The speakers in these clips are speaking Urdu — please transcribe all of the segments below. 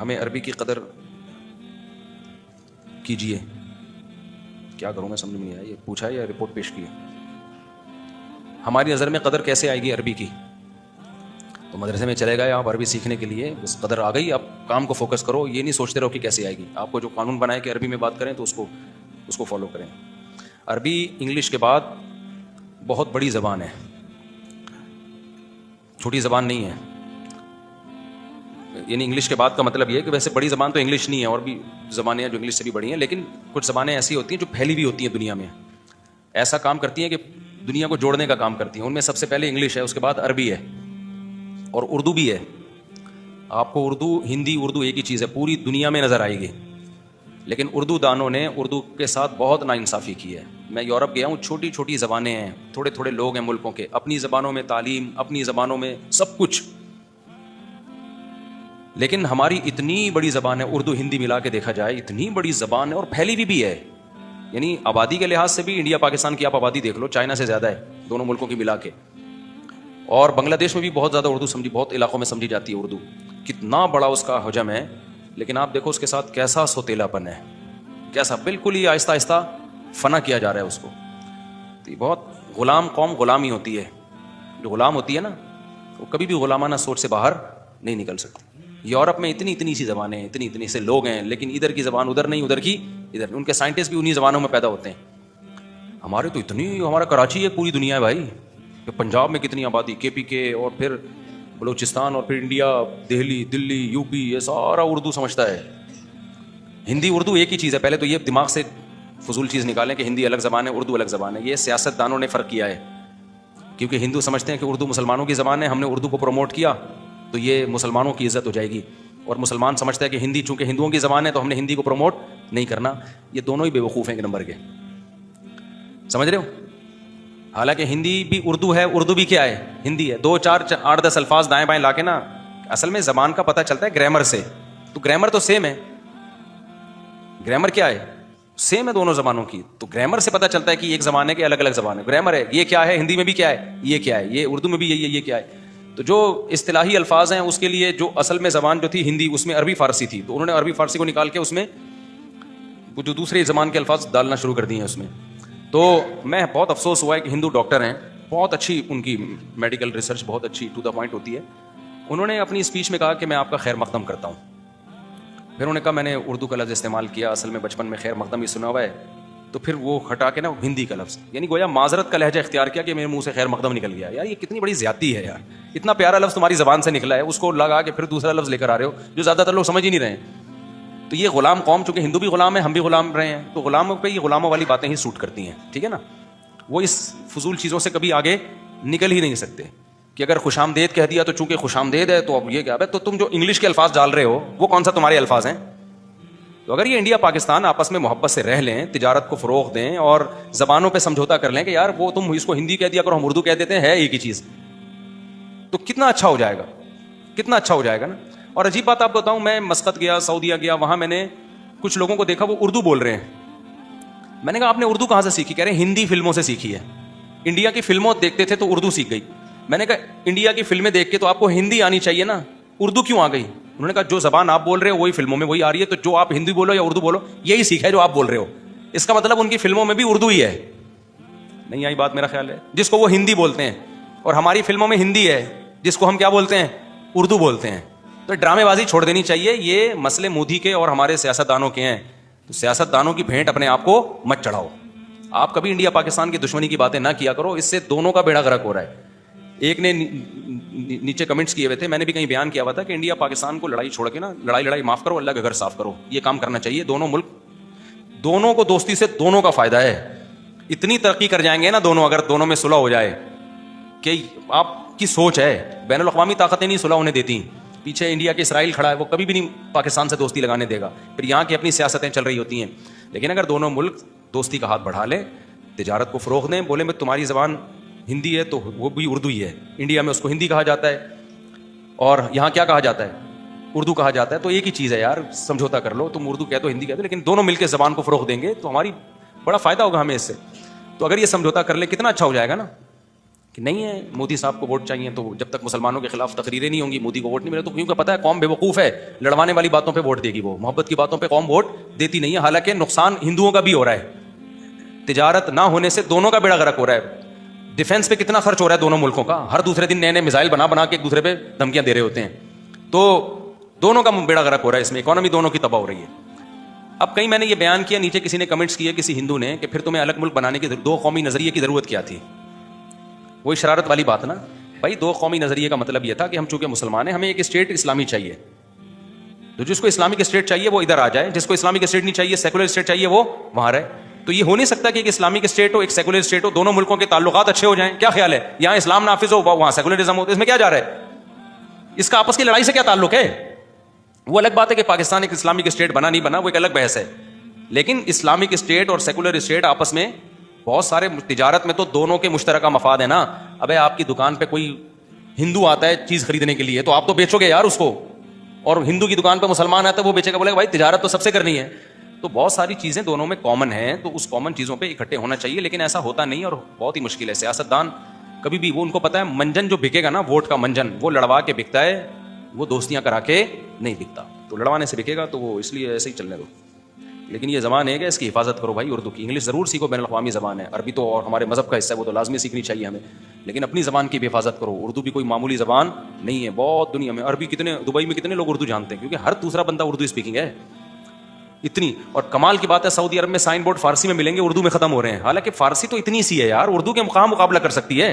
ہمیں عربی کی قدر کیجیے. کیا کروں میں سمجھ میں نہیں آیا, یہ پوچھا ہے یا رپورٹ پیش کی ہے. ہماری نظر میں قدر کیسے آئے گی عربی کی؟ تو مدرسے میں چلے گئے آپ عربی سیکھنے کے لیے, بس قدر آ گئی, آپ کام کو فوکس کرو, یہ نہیں سوچتے رہو کہ کیسے آئے گی. آپ کو جو قانون بنائے کہ عربی میں بات کریں تو اس کو فالو کریں. عربی انگلش کے بعد بہت بڑی زبان ہے, چھوٹی زبان نہیں ہے. یعنی انگلش کے بعد کا مطلب یہ ہے کہ ویسے بڑی زبان تو انگلش نہیں ہے, اور بھی زبانیں ہیں جو انگلش سے بھی بڑی ہیں, لیکن کچھ زبانیں ایسی ہوتی ہیں جو پھیلی ہوئی ہوتی ہیں دنیا میں, ایسا کام کرتی ہیں کہ دنیا کو جوڑنے کا کام کرتی ہیں. ان میں سب سے پہلے انگلش ہے, اس کے بعد عربی ہے, اور اردو بھی ہے. آپ کو اردو, ہندی اردو ایک ہی چیز ہے, پوری دنیا میں نظر آئے گی, لیکن اردو دانوں نے اردو کے ساتھ بہت ناانصافی کی ہے. میں یورپ گیا ہوں, چھوٹی چھوٹی زبانیں ہیں, تھوڑے تھوڑے لوگ ہیں ملکوں کے, اپنی زبانوں میں تعلیم, اپنی زبانوں میں سب کچھ, لیکن ہماری اتنی بڑی زبان ہے, اردو ہندی ملا کے دیکھا جائے اتنی بڑی زبان ہے, اور پھیلی بھی ہے. یعنی آبادی کے لحاظ سے بھی انڈیا پاکستان کی آپ آبادی دیکھ لو, چائنا سے زیادہ ہے دونوں ملکوں کی ملا کے. اور بنگلہ دیش میں بھی بہت زیادہ اردو سمجھی, بہت علاقوں میں سمجھی جاتی ہے اردو, کتنا بڑا اس کا حجم ہے. لیکن آپ دیکھو اس کے ساتھ کیسا سوتیلا پن ہے, کیسا بالکل ہی آہستہ آہستہ فنا کیا جا رہا ہے اس کو. تو یہ بہت غلام قوم غلامی ہوتی ہے. جو غلام ہوتی ہے نا, وہ کبھی بھی غلامانہ سوچ سے باہر نہیں نکل سکتی. یورپ میں اتنی سی زبانیں ہیں, اتنی سے لوگ ہیں, لیکن ادھر کی زبان ادھر نہیں, ادھر کی ادھر. ان کے سائنٹسٹ بھی انہی زبانوں میں پیدا ہوتے ہیں. ہمارے تو ہمارا کراچی ہے پوری دنیا ہے بھائی. پنجاب میں کتنی آبادی, کے پی کے, اور پھر بلوچستان, اور پھر انڈیا, دلی, یو پی, یہ سارا اردو سمجھتا ہے. ہندی اردو ایک ہی چیز ہے. پہلے تو یہ دماغ سے فضول چیز نکالیں کہ ہندی الگ زبان ہے, اردو الگ زبان ہے. یہ سیاست دانوں نے فرق کیا ہے, کیونکہ ہندو سمجھتے ہیں کہ اردو مسلمانوں کی زبان ہے, ہم نے اردو کو پروموٹ کیا تو یہ مسلمانوں کی عزت ہو جائے گی. اور مسلمان سمجھتا ہے کہ ہندی چونکہ ہندوؤں کی زبان ہے تو ہم نے ہندی کو پروموٹ نہیں کرنا. یہ دونوں ہی بے وقوف ہیں ایک نمبر کے, سمجھ رہے ہو. حالانکہ ہندی بھی اردو ہے, اردو بھی کیا ہے, ہندی ہے. 2 4 8 10 الفاظ دائیں بائیں لا کے نا, اصل میں زبان کا پتہ چلتا ہے گرامر سے. تو گرامر تو سیم ہے, گرامر کیا ہے, سیم ہے دونوں زبانوں کی. تو گرامر سے پتہ چلتا ہے کہ ایک زبان ہے کہ الگ الگ زبان ہے. گرامر ہے, یہ کیا ہے, ہندی میں بھی کیا ہے, یہ کیا ہے, یہ اردو میں بھی یہی ہے, یہ کیا ہے. تو جو اصطلاحی الفاظ ہیں اس کے لیے جو اصل میں زبان جو تھی ہندی, اس میں عربی فارسی تھی, تو انہوں نے عربی فارسی کو نکال کے اس میں جو دوسرے زبان کے الفاظ ڈالنا شروع کر دیے ہیں اس میں. تو میں بہت افسوس ہوا ہے کہ ہندو ڈاکٹر ہیں, بہت اچھی ان کی میڈیکل ریسرچ بہت اچھی ٹو دا پوائنٹ ہوتی ہے. انہوں نے اپنی اسپیچ میں کہا کہ میں آپ کا خیر مقدم کرتا ہوں. پھر انہوں نے کہا میں نے اردو کا لفظ استعمال کیا, اصل میں بچپن میں خیر مقدم ہی سنا ہوا ہے. تو پھر وہ ہٹا کے نا ہندی کا لفظ, یعنی گویا معذرت کا لہجہ اختیار کیا کہ میرے منہ سے خیر مقدم نکل گیا. یار یہ کتنی بڑی زیادتی ہے یار, اتنا پیارا لفظ تمہاری زبان سے نکلا ہے, اس کو لگا کے پھر دوسرا لفظ لے کر آ رہے ہو جو زیادہ تر لوگ سمجھ ہی نہیں رہے ہیں. تو یہ غلام قوم, چونکہ ہندو بھی غلام ہے, ہم بھی غلام رہے ہیں, تو غلاموں پہ یہ غلاموں والی باتیں ہی سوٹ کرتی ہیں, ٹھیک ہے نا. وہ اس فضول چیزوں سے کبھی آگے نکل ہی نہیں سکتے کہ اگر خوش آمدید کہہ دیا تو چونکہ خوش آمدید ہے تو اب یہ کیا ہے. تو تم جو انگلش کے الفاظ ڈال رہے ہو وہ کون سا تمہارے الفاظ ہیں؟ تو اگر یہ انڈیا پاکستان آپس میں محبت سے رہ لیں, تجارت کو فروغ دیں, اور زبانوں پہ سمجھوتا کر لیں کہ یار وہ تم اس کو ہندی کہہ دیا کرو, ہم اردو کہہ دیتے ہیں, ہے ایک ہی چیز, تو کتنا اچھا ہو جائے گا, کتنا اچھا ہو جائے گا نا. اور عجیب بات آپ کو بتاؤں, میں مسقط گیا, سعودیہ گیا, وہاں میں نے کچھ لوگوں کو دیکھا وہ اردو بول رہے ہیں. میں نے کہا آپ نے اردو کہاں سے سیکھی؟ کہہ رہے ہیں ہندی فلموں سے سیکھی ہے. انڈیا کی فلموں دیکھتے تھے تو اردو سیکھ گئی. میں نے کہا انڈیا کی فلمیں دیکھ کے تو آپ کو ہندی آنی چاہیے نا, اردو کیوں آ گئی؟ انہوں نے کہا جو زبان آپ بول رہے ہو وہی فلموں میں وہی آ رہی ہے, تو جو آپ ہندی بولو یا اردو بولو یہی سیکھا ہے جو آپ بول رہے ہو. اس کا مطلب ان کی فلموں میں بھی اردو ہی ہے. نہیں آئی بات میرا خیال ہے, جس کو وہ ہندی بولتے ہیں, اور ہماری فلموں میں ہندی ہے جس کو ہم کیا بولتے ہیں, اردو بولتے ہیں. تو ڈرامے بازی چھوڑ دینی چاہیے. یہ مسئلے مودی کے اور ہمارے سیاست دانوں کے ہیں, تو سیاست دانوں کی بھینٹ اپنے آپ کو مت چڑھاؤ. آپ کبھی انڈیا پاکستان کی دشمنی کی باتیں نہ کیا کرو, اس سے دونوں کا بیڑا غرق ہو رہا ہے. ایک نے نیچے کمنٹس کیے ہوئے تھے, میں نے بھی کہیں بیان کیا ہوا تھا کہ انڈیا پاکستان کو لڑائی چھوڑ کے نا, لڑائی معاف کرو, اللہ کا گھر صاف کرو, یہ کام کرنا چاہیے. دونوں ملک, دونوں کو دوستی سے دونوں کا فائدہ ہے. اتنی ترقی کر جائیں گے نا دونوں, اگر دونوں میں صلح ہو جائے. کہ آپ کی سوچ ہے, بین الاقوامی طاقتیں نہیں صلح ہونے دیتی. پیچھے انڈیا کے اسرائیل کھڑا ہے, وہ کبھی بھی نہیں پاکستان سے دوستی لگانے دے گا. پھر یہاں کی اپنی سیاستیں چل رہی ہوتی ہیں. لیکن اگر دونوں ملک دوستی کا ہاتھ بڑھا لیں, تجارت کو فروغ دیں, بولے میں تمہاری زبان ہندی ہے تو وہ بھی اردو ہی ہے, انڈیا میں اس کو ہندی کہا جاتا ہے اور یہاں کیا کہا جاتا ہے, اردو کہا جاتا ہے, تو ایک ہی چیز ہے یار, سمجھوتا کر لو. تم اردو کہہ دو, ہندی کہہ دو, لیکن دونوں مل کے زبان کو فروغ دیں گے تو ہماری بڑا فائدہ ہوگا ہمیں اس سے. تو اگر یہ سمجھوتا کر لیں کتنا اچھا ہو جائے گا نا. کہ نہیں ہے مودی صاحب کو ووٹ چاہیے، تو جب تک مسلمانوں کے خلاف تقریریں نہیں ہوں گی مودی کو ووٹ نہیں ملے، تو کیونکہ پتہ ہے قوم بے وقوف ہے، لڑوانے والی باتوں پہ ووٹ دے گی، وہ محبت کی باتوں پہ قوم ووٹ دیتی نہیں ہے. حالانکہ نقصان ہندوؤں کا بھی ہو رہا ہے، تجارت نہ ہونے سے دونوں کا بیڑا غرق ہو رہا ہے. ڈیفینس پہ کتنا خرچ ہو رہا ہے دونوں ملکوں کا، ہر دوسرے دن نئے نئے میزائل بنا کے ایک دوسرے پہ دھمکیاں دے رہے ہوتے ہیں، تو دونوں کا بیڑا غرق ہو رہا ہے اس میں، اکانومی دونوں کی تباہ ہو رہی ہے. اب کہیں میں نے یہ بیان کیا، نیچے کسی نے کمنٹس کیے کسی ہندو نے کہ پھر تمہیں الگ ملک بنانے کی دو قومی نظریے کی ضرورت کیا تھی. وہی شرارت والی بات نا بھائی، دو قومی نظریے کا مطلب یہ تھا کہ ہم چونکہ مسلمان ہیں ہمیں ایک اسٹیٹ اسلامی چاہیے، تو جس کو اسلامک اسٹیٹ چاہیے وہ ادھر آ جائے، جس کو اسلامک اسٹیٹ نہیں چاہیے سیکولر اسٹیٹ چاہیے وہ وہاں رہے. تو یہ ہو نہیں سکتا کہ ایک اسلامک اسٹیٹ ہو ایک سیکولر اسٹیٹ ہو، دونوں ملکوں کے تعلقات اچھے ہو جائیں. کیا خیال ہے؟ یہاں اسلام نافذ ہو وہاں سیکولرزم ہو، تو اس میں کیا جا رہا ہے؟ اس کا آپس کی لڑائی سے کیا تعلق ہے؟ وہ الگ بات ہے کہ پاکستان ایک اسلامک اسٹیٹ بنا نہیں بنا، وہ ایک الگ بحث ہے. لیکن اسلامک اسٹیٹ اور سیکولر اسٹیٹ آپس میں بہت سارے، تجارت میں تو دونوں کے مشترکہ مفاد ہیں نا. ابے آپ کی دکان پہ کوئی ہندو آتا ہے چیز خریدنے کے لیے تو آپ تو بیچو گے یار اس کو، اور ہندو کی دکان پہ مسلمان آتا ہے وہ بیچے گا، بولے گا بھائی تجارت تو سب سے کرنی ہے. تو بہت ساری چیزیں دونوں میں کامن ہیں، تو اس کامن چیزوں پہ اکٹھے ہونا چاہیے، لیکن ایسا ہوتا نہیں اور بہت ہی مشکل ہے. سیاستدان کبھی بھی وہ ان کو پتا ہے منجن جو بکے گا نا، ووٹ کا منجن وہ لڑوا کے بکتا ہے، وہ دوستیاں کرا کے نہیں بکتا. تو لڑوانے سے بکے گا تو وہ اس لیے ایسے ہی چلنے دو. لیکن یہ زبان ہے کہ اس کی حفاظت کرو بھائی. اردو کی، انگلش ضرور سیکھو، بین الاقوامی زبان ہے، عربی تو اور ہمارے مذہب کا حصہ ہے وہ تو لازمی سیکھنی چاہیے ہمیں، لیکن اپنی زبان کی بھی حفاظت کرو. اردو بھی کوئی معمولی زبان نہیں ہے. بہت دنیا میں عربی کتنے، دبئی میں کتنے لوگ اردو جانتے ہیں، کیونکہ ہر دوسرا بندہ اردو اسپیکنگ ہے اتنی. اور کمال کی بات ہے سعودی عرب میں سائن بورڈ فارسی میں ملیں گے، اردو میں ختم ہو رہے ہیں. حالانکہ فارسی تو اتنی سی ہے یار، اردو کے مقابلہ کر سکتی ہے.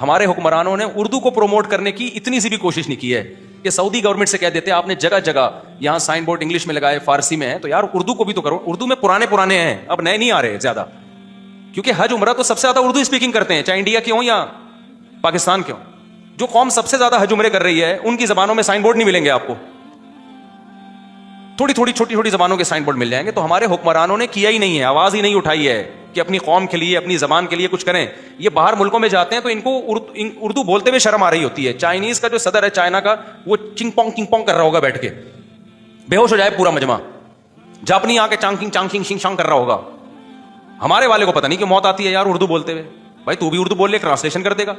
ہمارے حکمرانوں نے اردو کو پروموٹ کرنے کی اتنی سی بھی کوشش نہیں کی ہے کہ سعودی گورنمنٹ سے کہہ دیتے آپ نے جگہ جگہ یہاں سائن بورڈ انگلش میں لگائے، فارسی میں ہے، تو یار اردو کو بھی تو کرو. اردو میں پرانے ہیں، اب نئے نہیں آ رہے زیادہ، کیونکہ حج عمرہ تو سب سے زیادہ اردو اسپیکنگ کرتے ہیں، چاہے انڈیا کے ہوں یا پاکستان کے ہوں. جو قوم سب سے زیادہ حج عمرے کر رہی ہے ان کی زبانوں میں سائن بورڈ نہیں ملیں گے آپ کو، تھوڑی چھوٹی زبانوں کے سائن بورڈ مل جائیں گے. تو ہمارے حکمرانوں نے کیا ہی نہیں ہے، آواز ہی نہیں اٹھائی ہے کہ اپنی قوم کے لیے اپنی زبان کے لیے کچھ کریں. یہ باہر ملکوں میں جاتے ہیں تو ان کو اردو بولتے ہوئے شرم آ رہی ہوتی ہے. چائنیز کا جو صدر ہے چائنا کا، وہ چنگ پونگ کر رہا ہوگا بیٹھ کے، بے ہوش ہو جائے پورا مجمع. جاپنی آ کے چانگ شنگ شانگ کر رہا ہوگا. ہمارے والے کو پتہ نہیں کہ موت آتی ہے یار اردو بولتے ہوئے. بھائی تو بھی اردو بول لے، ٹرانسلیشن کر دے گا،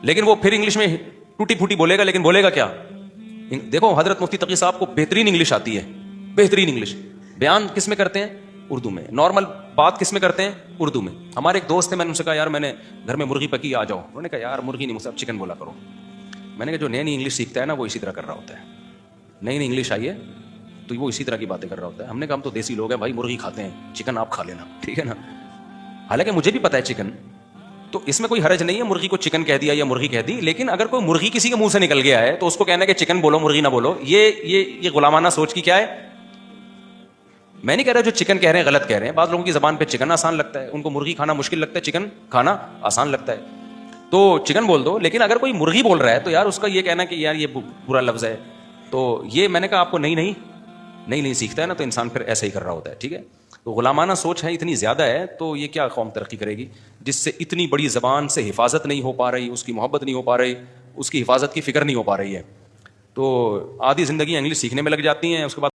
لیکن وہ پھر انگلش میں ٹوٹی پھوٹی بولے گا، لیکن بولے گا کیا؟ دیکھو حضرت مفتی تقی صاحب کو بہترین انگلش آتی ہے، بہترین انگلش. بیان کس میں کرتے ہیں؟ اردو میں. نارمل بات کس میں کرتے ہیں؟ اردو میں. ہمارے ایک دوست تھے، میں نے ان سے کہا یار میں نے گھر میں مرغی پکی، آ جاؤ. انہوں نے کہا یار مرغی نہیں، مجھ سے چکن بولا کرو. میں نے کہا جو نئی انگلش سیکھتا ہے نا وہ اسی طرح کر رہا ہوتا ہے. نئی انگلش آئی ہے تو وہ اسی طرح کی باتیں کر رہا ہوتا ہے. ہم نے کہا ہم تو دیسی لوگ ہیں بھائی، مرغی کھاتے ہیں، چکن آپ کھا لینا، ٹھیک ہے نا. حالانکہ مجھے بھی پتا ہے چکن، تو اس میں کوئی حرج نہیں ہے مرغی کو چکن کہہ دیا یا مرغی کہہ دی. لیکن اگر کوئی مرغی کسی کے منہ سے نکل گیا ہے تو اس کو کہنا ہے کہ چکن بولو مرغی نہ بولو، یہ غلامانہ سوچ کی کیا ہے. میں نہیں کہہ رہا جو چکن کہہ رہے ہیں غلط کہہ رہے ہیں. بعض لوگوں کی زبان پہ چکن آسان لگتا ہے، ان کو مرغی کھانا مشکل لگتا ہے، چکن کھانا آسان لگتا ہے، تو چکن بول دو. لیکن اگر کوئی مرغی بول رہا ہے تو یار اس کا یہ کہنا کہ یار یہ برا لفظ ہے. تو یہ میں نے کہا آپ کو نہیں سیکھتا ہے نا تو انسان پھر ایسا ہی کر رہا ہوتا ہے. ٹھیک ہے، تو غلامانہ سوچ ہے اتنی زیادہ ہے تو یہ کیا قوم ترقی کرے گی جس سے اتنی بڑی زبان سے حفاظت نہیں ہو پا رہی، اس کی محبت نہیں ہو پا رہی، اس کی حفاظت کی فکر نہیں ہو پا رہی ہے. تو آدھی زندگی انگلش سیکھنے میں لگ جاتی ہیں، اس کے بعد